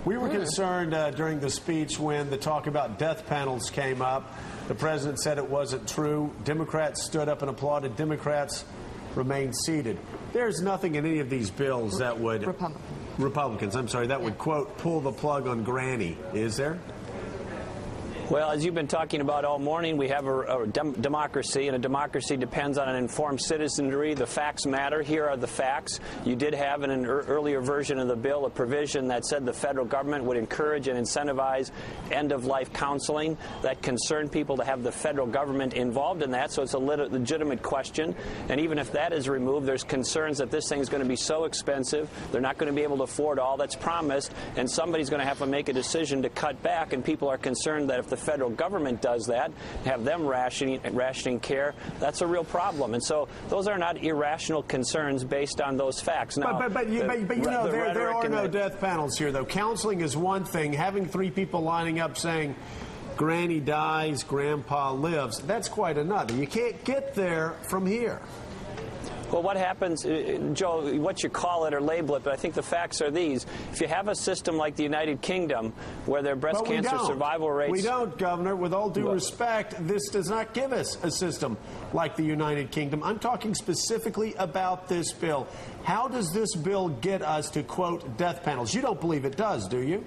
We were concerned during the speech when the talk about death panels came up. The president said it wasn't true. Democrats stood up and applauded. Democrats remained seated. There's nothing in any of these bills that would... Republicans, I'm sorry, that would, quote, pull the plug on Granny. Is there? Well, as you've been talking about all morning, we have a democracy, and a democracy depends on an informed citizenry. The facts matter. Here are the facts. You did have in an earlier version of the bill a provision that said the federal government would encourage and incentivize end-of-life counseling. That concerned people to have the federal government involved in that, so it's a legitimate question. And even if that is removed, there's concerns that this thing is going to be so expensive, they're not going to be able to afford all that's promised, and somebody's going to have to make a decision to cut back, and people are concerned that if the federal government does that, have them rationing care, that's a real problem. And so those are not irrational concerns based on those facts. Now, but you know, there are no death panels here, though. Counseling is one thing. Having three people lining up saying, Granny dies, Grandpa lives, that's quite another. You can't get there from here. Well, what happens, Joe, what you call it or label it, but I think the facts are these. If you have a system like the United Kingdom where their breast cancer survival rates... We don't, Governor. With all due respect, this does not give us a system like the United Kingdom. I'm talking specifically about this bill. How does this bill get us to, quote, death panels? You don't believe it does, do you?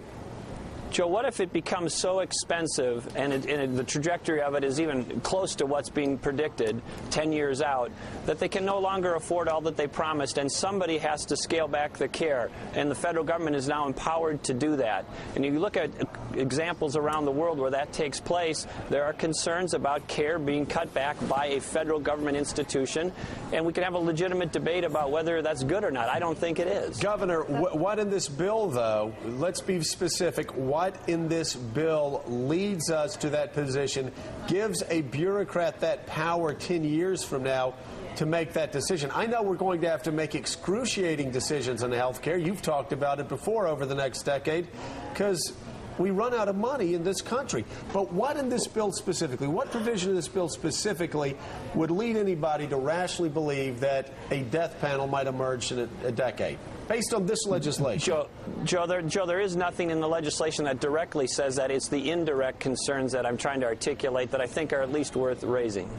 Joe, what if it becomes so expensive and the trajectory of it is even close to what's being predicted 10 years out, that they can no longer afford all that they promised and somebody has to scale back the care, and the federal government is now empowered to do that. And you look at examples around the world where that takes place, there are concerns about care being cut back by a federal government institution, and we can have a legitimate debate about whether that's good or not. I don't think it is. Governor, what in this bill, though, let's be specific, what in this bill leads us to that position, gives a bureaucrat that power 10 years from now to make that decision? I know we're going to have to make excruciating decisions on health care. You've talked about it before over the next decade, because we run out of money in this country. But what in this bill specifically, what provision of this bill specifically would lead anybody to rationally believe that a death panel might emerge in a decade, based on this legislation? Joe, there is nothing in the legislation that directly says that. It's the indirect concerns that I'm trying to articulate that I think are at least worth raising.